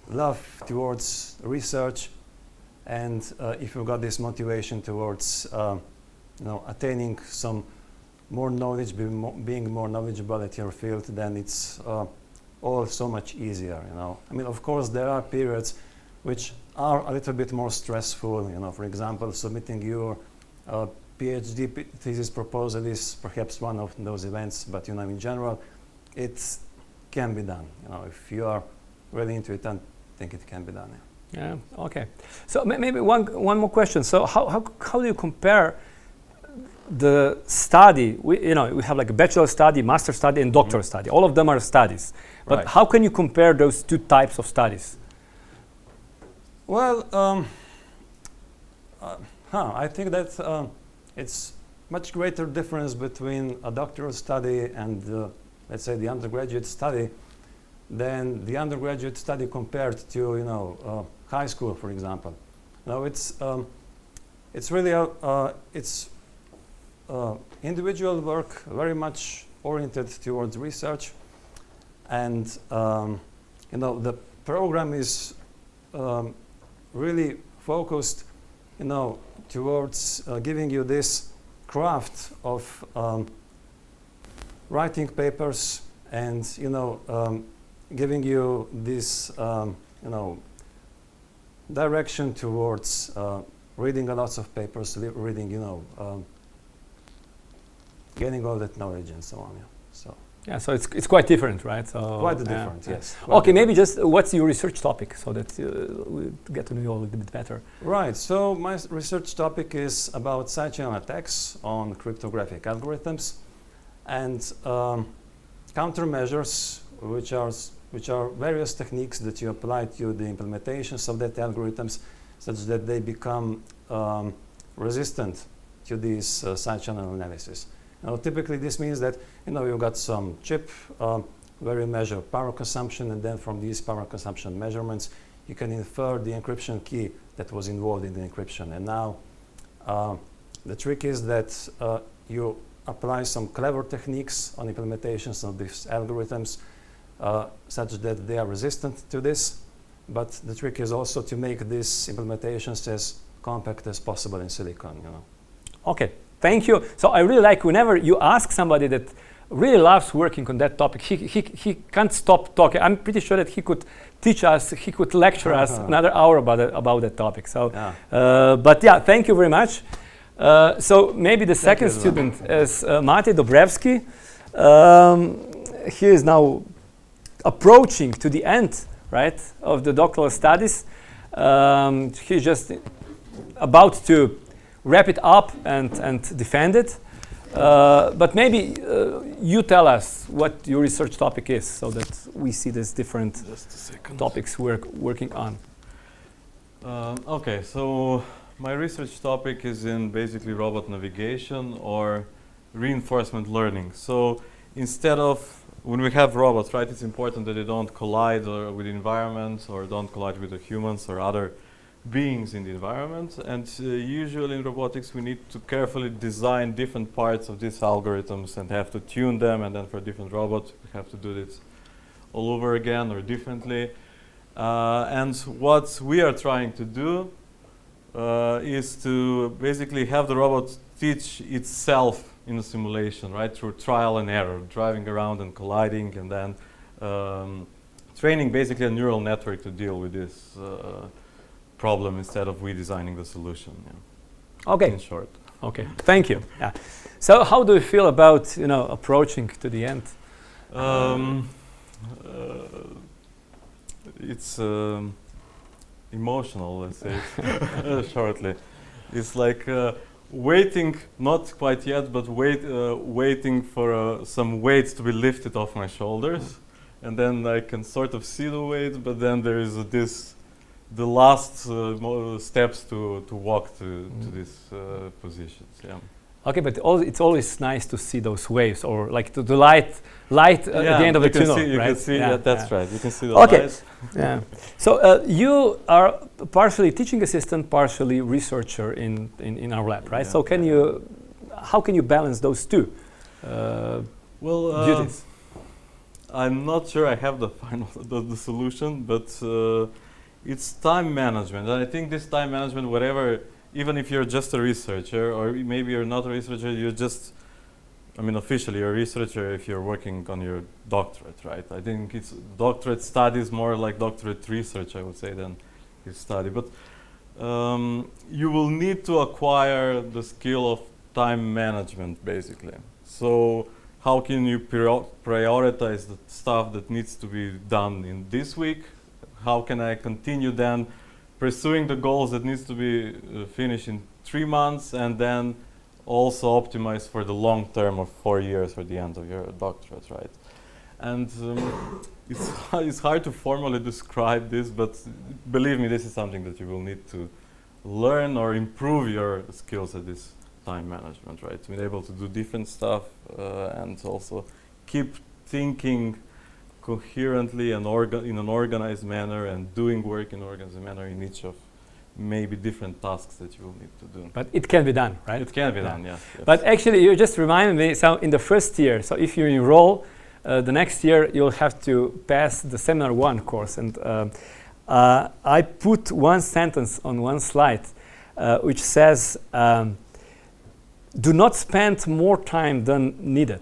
love towards research, and if you've got this motivation towards attaining some more knowledge, being more knowledgeable at your field, then it's all so much easier. I mean, of course, there are periods which are a little bit more stressful. For example, submitting your PhD thesis proposal is perhaps one of those events, but in general, it can be done. If you are really into it, I think it can be done. Yeah. Okay. So maybe one more question. So how do you compare the study? We have like a bachelor study, master study, and doctoral study. All of them are studies. But how can you compare those two types of studies? Well, I think that it's much greater difference between a doctoral study and, let's say, the undergraduate study than the undergraduate study compared to, high school, for example. It's really it's individual work, very much oriented towards research, and the program is really focused, towards giving you this craft of writing papers, and giving you this direction towards reading a lot of papers, reading, getting all that knowledge and so on. Yeah. So. Yeah, so it's quite different, right? So quite different, yes. Okay, maybe just what's your research topic, so that we get to know you a little bit better. Right. So my research topic is about side channel attacks on cryptographic algorithms, and countermeasures, which are various techniques that you apply to the implementations of that algorithms, such that they become resistant to these side channel analysis. Now, typically, this means that you've got some chip where you measure power consumption, and then from these power consumption measurements, you can infer the encryption key that was involved in the encryption. And now, the trick is that you apply some clever techniques on implementations of these algorithms, such that they are resistant to this. But the trick is also to make these implementations as compact as possible in silicon. Okay. Thank you. So I really like whenever you ask somebody that really loves working on that topic, he can't stop talking. I'm pretty sure that he could teach us, he could lecture us another hour about that topic. So, but yeah, thank you very much. So maybe the second student is Mate Dobrevsky. He is now approaching to the end, right, of the doctoral studies. He's just about to wrap it up and defend it. But maybe you tell us what your research topic is, so that we see these different topics we're working on. Okay, so my research topic is in basically robot navigation or reinforcement learning. So instead of, when we have robots, right, it's important that they don't collide with the environment or don't collide with the humans or other beings in the environment. And usually in robotics we need to carefully design different parts of these algorithms and have to tune them, and then for different robots we have to do this all over again or differently. And what we are trying to do is to basically have the robot teach itself in a simulation, right, through trial and error, driving around and colliding, and then training basically a neural network to deal with this problem instead of we designing the solution. Yeah. Okay. In short. Okay. Thank you. Yeah. So how do you feel about approaching to the end? It's emotional, let's say, shortly. It's like waiting, not quite yet, but waiting for some weights to be lifted off my shoulders, and then I can sort of see the weights, but then there is the last steps to walk to these positions. Yeah. Okay, but it's always nice to see those waves, or like the light at the end of the tunnel, you right? can see, that's right. You can see the okay. light. Yeah. So you are partially teaching assistant, partially researcher in our lab, right? Yeah. So how can you balance those two duties? I'm not sure I have the final the solution, but it's time management. And I think this time management, whatever, even if you're just a researcher, or maybe you're not a researcher, you're just, officially you're a researcher if you're working on your doctorate, right? I think it's doctorate studies more like doctorate research, I would say, than his study. But you will need to acquire the skill of time management, basically. So how can you prioritize the stuff that needs to be done in this week? How can I continue then pursuing the goals that needs to be finished in 3 months, and then also optimize for the long term of 4 years for the end of your doctorate, right? And it's hard to formally describe this, but believe me, this is something that you will need to learn or improve your skills at this time management, right? To be able to do different stuff and also keep thinking coherently and in an organized manner, and doing work in an organized manner in each of maybe different tasks that you will need to do. But it can be done, right? It can be done, yes. But actually, you just reminded me, so in the first year, so if you enroll, the next year you'll have to pass the Seminar 1 course. And I put one sentence on one slide which says, do not spend more time than needed.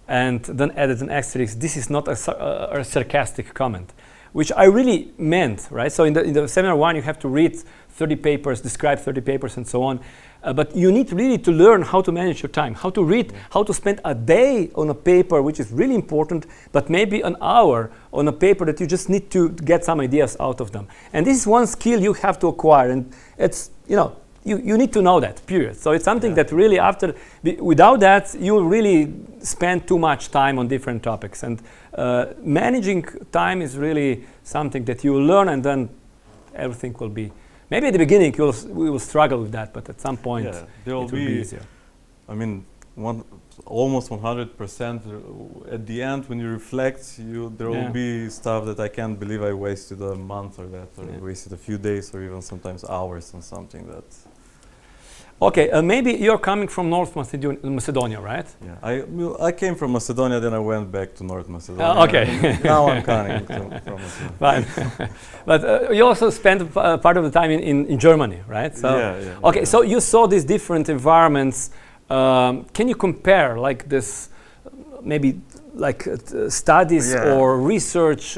And then added an asterisk. This is not a sarcastic comment, which I really meant, right? So in the Seminar 1, you have to read 30 papers, describe 30 papers, and so on. But you need really to learn how to manage your time, how to read, how to spend a day on a paper, which is really important, but maybe an hour on a paper that you just need to get some ideas out of them. And this is one skill you have to acquire, and it's, you need to know that, period. So it's something that really without that, you'll really spend too much time on different topics. And managing time is really something that you will learn, and then everything will be, maybe at the beginning we will struggle with that, but at some point it will be easier. Almost 100% at the end, when you reflect, there will be stuff that I can't believe I wasted a month or that, or wasted a few days, or even sometimes hours on something that. Okay, maybe you're coming from North Macedonia, right? Yeah, I came from Macedonia, then I went back to North Macedonia. Okay. Now I'm coming from Macedonia. Fine. But you also spent part of the time in Germany, right? So, okay, so you saw these different environments. Can you compare like this, maybe like studies or research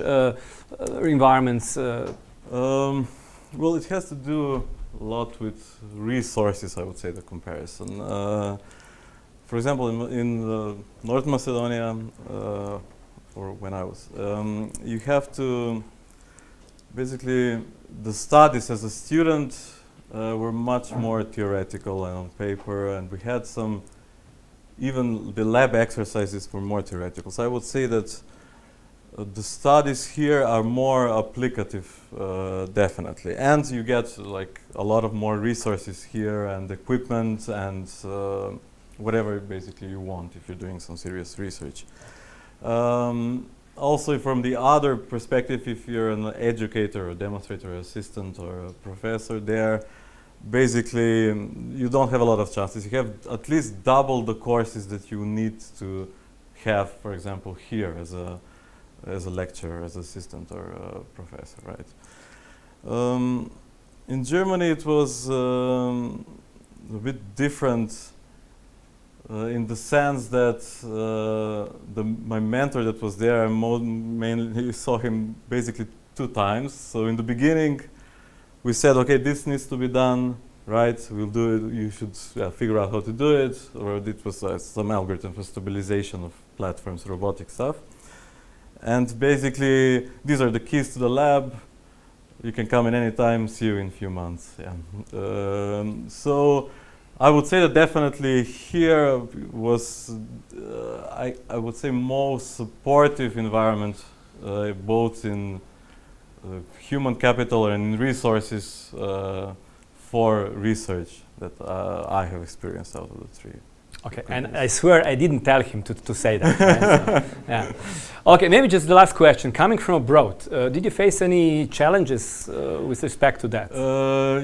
environments? Well, it has to do a lot with resources, I would say, the comparison. For example, in North Macedonia, or when I was, you have to, basically, the studies as a student were much more theoretical and on paper, and we had some, even the lab exercises were more theoretical. So I would say that the studies here are more applicative, definitely. And you get like a lot of more resources here and equipment and whatever basically you want if you're doing some serious research. Also from the other perspective, if you're an educator or demonstrator or assistant or a professor there, basically you don't have a lot of chances. You have at least double the courses that you need to have, for example, here as a lecturer, as assistant or a professor, right? In Germany it was a bit different in the sense that my mentor that was there, I mainly saw him basically 2 times. So in the beginning we said, okay, this needs to be done, right? We'll do it, you should figure out how to do it, or it was some algorithm for stabilization of platforms, robotic stuff. And basically, these are the keys to the lab. You can come in any time, see you in a few months. Yeah. So I would say that definitely here was, I would say, most supportive environment, both in human capital and in resources for research that I have experienced out of the 3. Okay, and I swear I didn't tell him to say that. Right? So, yeah. Okay, maybe just the last question. Coming from abroad, did you face any challenges with respect to that?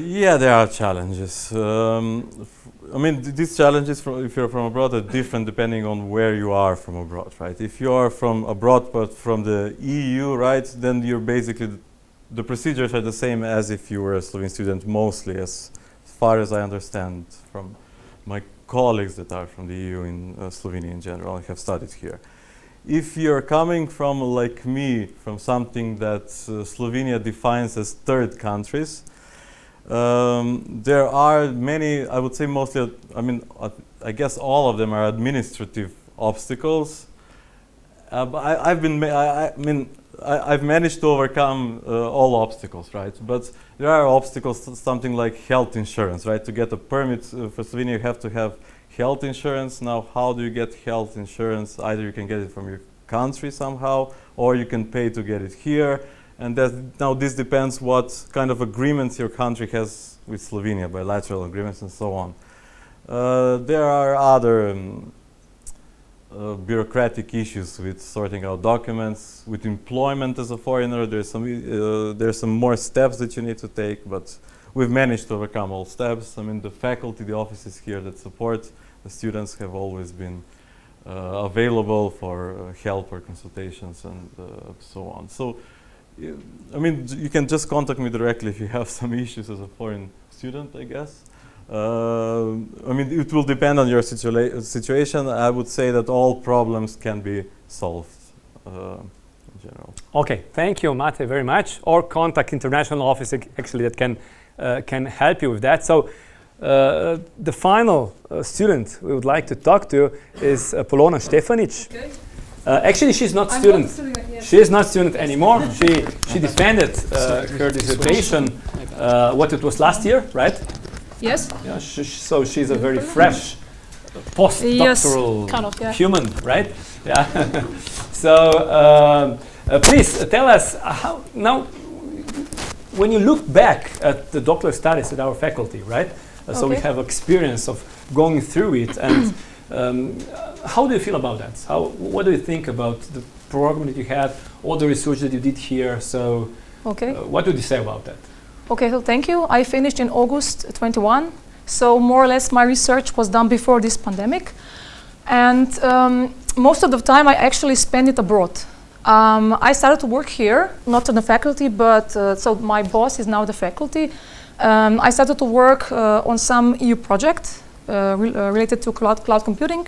Yeah, there are challenges. I mean, these challenges, if you're from abroad, are different depending on where you are from abroad, right? If you are from abroad but from the EU, right, then you're basically, the procedures are the same as if you were a Slovene student, mostly, as far as I understand from my colleagues that are from the EU in Slovenia in general and have studied here. If you're coming from, like me, from something that Slovenia defines as 3rd countries, there are many, I would say mostly, I mean, I guess all of them are administrative obstacles. But I've managed to overcome all obstacles, right? But there are obstacles, something like health insurance, right? To get a permit for Slovenia, you have to have health insurance. Now, how do you get health insurance? Either you can get it from your country somehow, or you can pay to get it here. And now this depends what kind of agreements your country has with Slovenia, bilateral agreements and so on. There are other bureaucratic issues with sorting out documents, with employment as a foreigner. There's some more steps that you need to take, but we've managed to overcome all steps. I mean, the faculty, the offices here that support the students have always been available for help or consultations and so on. So, I mean, you can just contact me directly if you have some issues as a foreign student, I guess. I mean, it will depend on your situation. I would say that all problems can be solved in general. Okay, thank you, Mate, very much. Or contact international office actually that can help you with that. So the final student we would like to talk to is Polona Štefanić. Okay. Actually, she's not I'm student. not student, yes. She is not student anymore. She defended her dissertation. What it was last year, right? Yes. Yeah, so she's a very fresh postdoctoral Yes, kind of, yeah. human, right? Yeah. So please tell us how now, when you look back at the doctoral studies at our faculty, right? So we have experience of going through it, and how do you feel about that? What do you think about the program that you had, all the research that you did here? So what would you say about that? Okay, so thank you. I finished in August 21. So more or less my research was done before this pandemic. And most of the time I actually spent it abroad. I started to work here, not in the faculty, but so my boss is now the faculty. I started to work on some EU project related to cloud computing.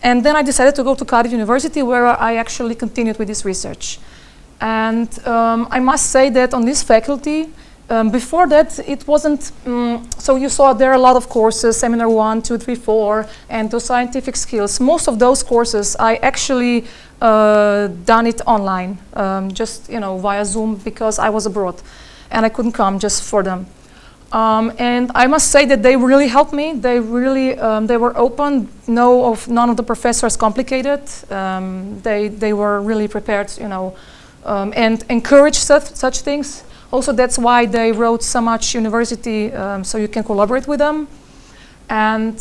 And then I decided to go to Cardiff University, where I actually continued with this research. And I must say that on this faculty, before that, it wasn't, so you saw there are a lot of courses, Seminar 1, 2, 3, 4, and those scientific skills. Most of those courses, I actually done it online, just, you know, via Zoom, because I was abroad and I couldn't come just for them. And I must say that they really helped me. They really, they were open. None of the professors complicated. They were really prepared, you know, and encouraged such things. Also, that's why they wrote so much university, so you can collaborate with them. And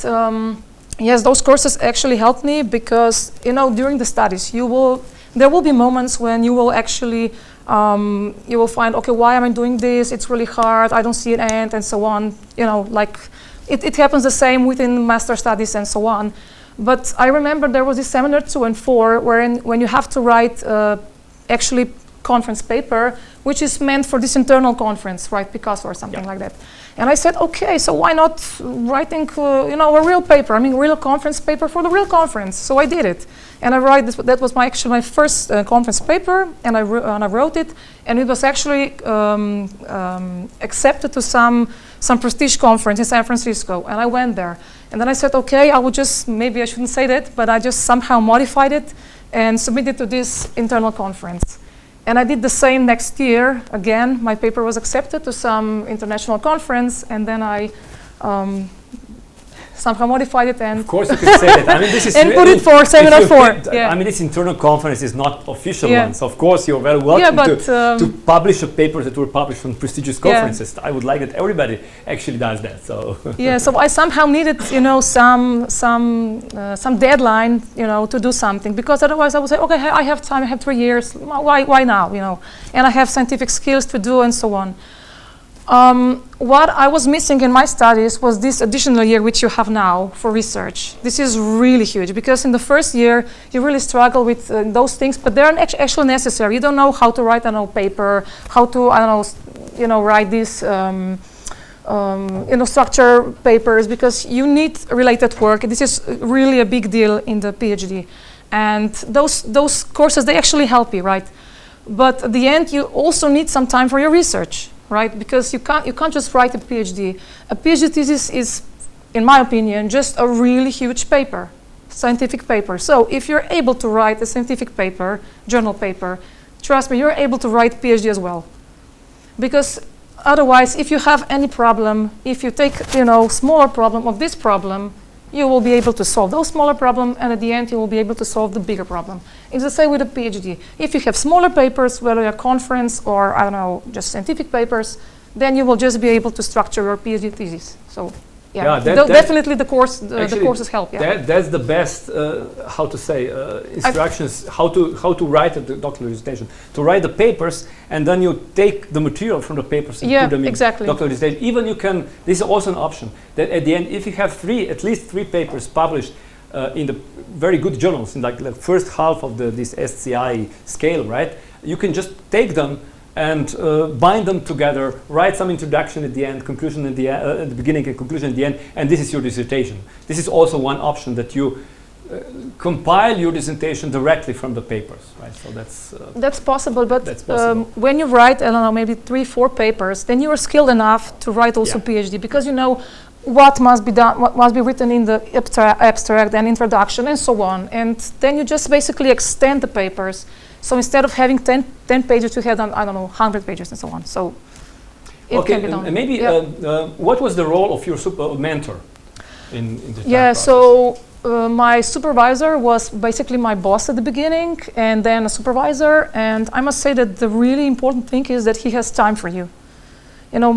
yes, those courses actually helped me because, you know, during the studies, there will be moments when you will actually, you will find, okay, why am I doing this? It's really hard. I don't see an end, and so on. You know, like it happens the same within master studies and so on. But I remember there was this seminar 2 and 4 when you have to write actually conference paper, which is meant for this internal conference, right? Picasso or something like that. And I said, okay, so why not writing, you know, a real paper? I mean, real conference paper for the real conference. So I did it, and I write this. That was actually my first conference paper, and I wrote it, and it was actually accepted to some prestige conference in San Francisco, and I went there. And then I said, okay, I would just, maybe I shouldn't say that, but I just somehow modified it and submitted to this internal conference. And I did the same next year. Again, my paper was accepted to some international conference, and then I somehow modified it and... Of course you could say that. I mean, this is... and put it for Seminar 4. Yeah. I mean, this internal conference is not official one, so of course you're very welcome to publish a paper that were published on prestigious conferences. I would like that everybody actually does that, so... Yeah, so I somehow needed, you know, some deadline, you know, to do something, because otherwise I would say, okay, I have time, I have 3 years, why now, you know? And I have scientific skills to do and so on. What I was missing in my studies was this additional year which you have now for research. This is really huge, because in the first year you really struggle with those things, but they're actually necessary. You don't know how to write a paper, how to, I don't know, you know, write these you know, structure papers, because you need related work. This is really a big deal in the PhD. And those courses, they actually help you, right? But at the end, you also need some time for your research, right? Because you can't just write a PhD. A PhD thesis is, in my opinion, just a really huge paper, scientific paper. So if you're able to write a scientific paper, journal paper, trust me, you're able to write PhD as well. Because otherwise, if you have any problem, if you take, you know, smaller problem of this problem, you will be able to solve those smaller problems, and at the end you will be able to solve the bigger problem. It's the same with a PhD. If you have smaller papers, whether a conference or, I don't know, just scientific papers, then you will just be able to structure your PhD thesis. So, yeah, definitely the courses help. Yeah, that's the best, how to say, instructions, how to write the doctoral dissertation. To write the papers, and then you take the material from the papers and put them in doctoral dissertation. Even you can, this is also an option, that at the end, if you have at least three papers published in the very good journals, in like the first half of this SCI scale, right? You can just take them and bind them together, write some introduction at the end, conclusion at the beginning and conclusion at the end, and this is your dissertation. This is also one option, that you compile your dissertation directly from the papers, right? So that's possible, but when you write, I don't know, maybe 3-4 papers, then you are skilled enough to write also PhD, because you know what must be done, what must be written in the abstract and introduction and so on, and then you just basically extend the papers. So instead of having 10 pages, you had, I don't know, 100 pages and so on. So it can be done. And maybe, what was the role of your mentor in the process? So my supervisor was basically my boss at the beginning, and then a supervisor. And I must say that the really important thing is that he has time for you. You know,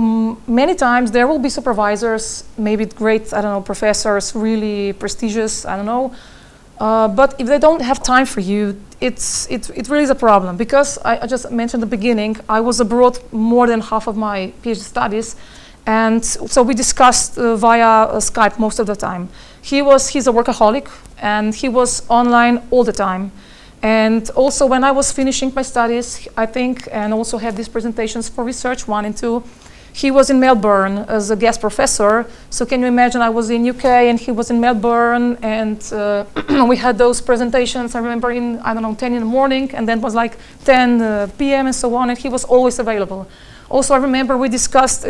many times there will be supervisors, maybe great, I don't know, professors, really prestigious, I don't know. But if they don't have time for you, it really is a problem, because I just mentioned at the beginning, I was abroad more than half of my PhD studies, and so we discussed via Skype most of the time. He's a workaholic, and he was online all the time. And also when I was finishing my studies, I think, and also had these presentations for research 1 and 2, he was in Melbourne as a guest professor. So can you imagine, I was in UK and he was in Melbourne, and we had those presentations, I remember, in, I don't know, 10 in the morning, and then it was like 10 p.m. and so on, and he was always available. Also, I remember we discussed,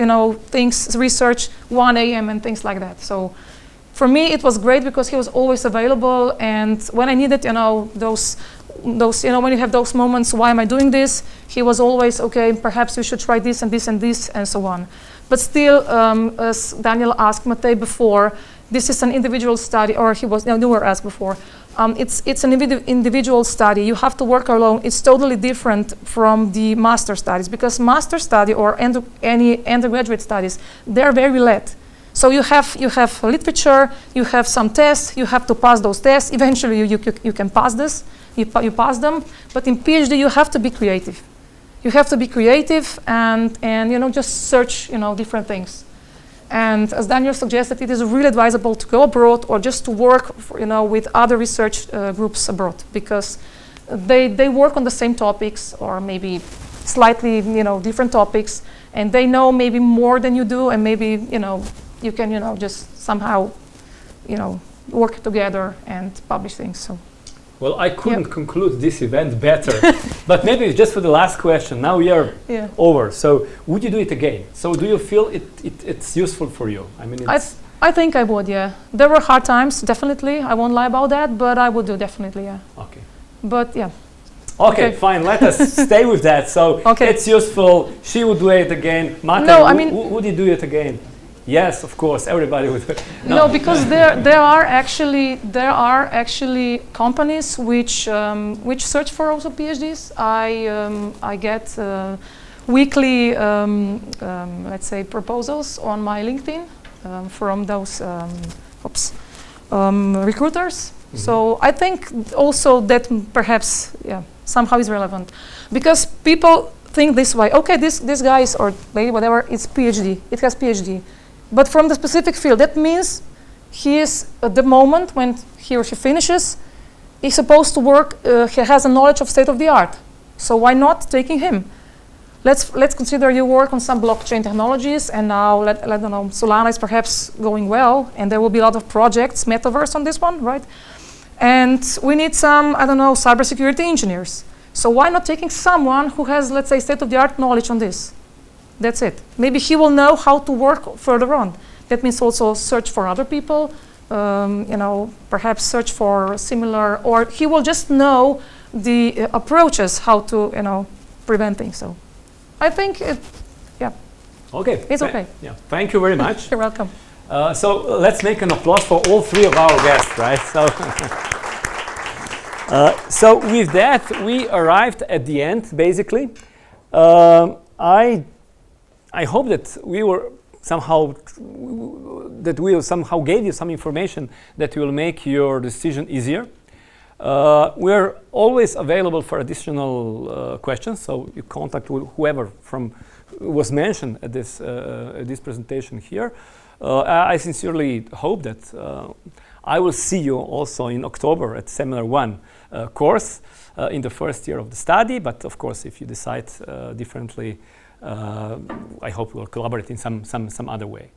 things, research, 1 a.m. and things like that. So for me, it was great because he was always available. And when I needed, those, when you have those moments, why am I doing this? He was always, okay, perhaps you should try this and this and this and so on. But still, as Daniel asked Matej before, this is an individual study, or you were asked before. It's an individual study. You have to work alone. It's totally different from the master studies, because master study or any undergraduate studies, they're very led. So you have literature, you have some tests, you have to pass those tests. Eventually you can pass this, you pass them. But in PhD you have to be creative. You have to be creative and just search different things. And as Daniel suggested, it is really advisable to go abroad or just to work with other research groups abroad, because they work on the same topics or maybe slightly different topics, and they know maybe more than you do, and maybe you can just somehow work together and publish things. So. Well, I couldn't conclude this event better, but maybe just for the last question. Now we are over. So, would you do it again? So, do you feel it's useful for you? I mean, I think I would. Yeah, there were hard times, definitely. I won't lie about that, but I would do definitely. Yeah. Okay. But yeah. Okay, fine. Let us stay with that. So it's useful. She would do it again. Matej, no, I mean, would you do it again? Yes, of course, everybody would. No, because there are actually companies which search for also PhDs. I get weekly, let's say, proposals on my LinkedIn from those recruiters. Mm-hmm. So I think also that perhaps somehow is relevant, because people think this way. Okay, this guy is, or lady, whatever, it's PhD. It has PhD. But from the specific field, that means he is, at the moment when he or she finishes, he's supposed to work, he has a knowledge of state-of-the-art. So why not taking him? Let's consider you work on some blockchain technologies, and now, let don't know, Solana is perhaps going well, and there will be a lot of projects, metaverse on this one, right? And we need some, I don't know, cybersecurity engineers. So why not taking someone who has, let's say, state-of-the-art knowledge on this? That's it. Maybe he will know how to work further on. That means also search for other people, perhaps search for similar, or he will just know the approaches how to, prevent things. So I think okay. It's okay. Yeah. Thank you very much. You're welcome. So let's make an applause for all three of our guests, right? So, so with that, we arrived at the end, basically. I hope that we somehow gave you some information that will make your decision easier. We're always available for additional questions, so you contact whoever was mentioned at this presentation here. I sincerely hope that I will see you also in October at Seminar 1 course in the first year of the study, but of course if you decide differently, I hope we'll collaborate in some other way.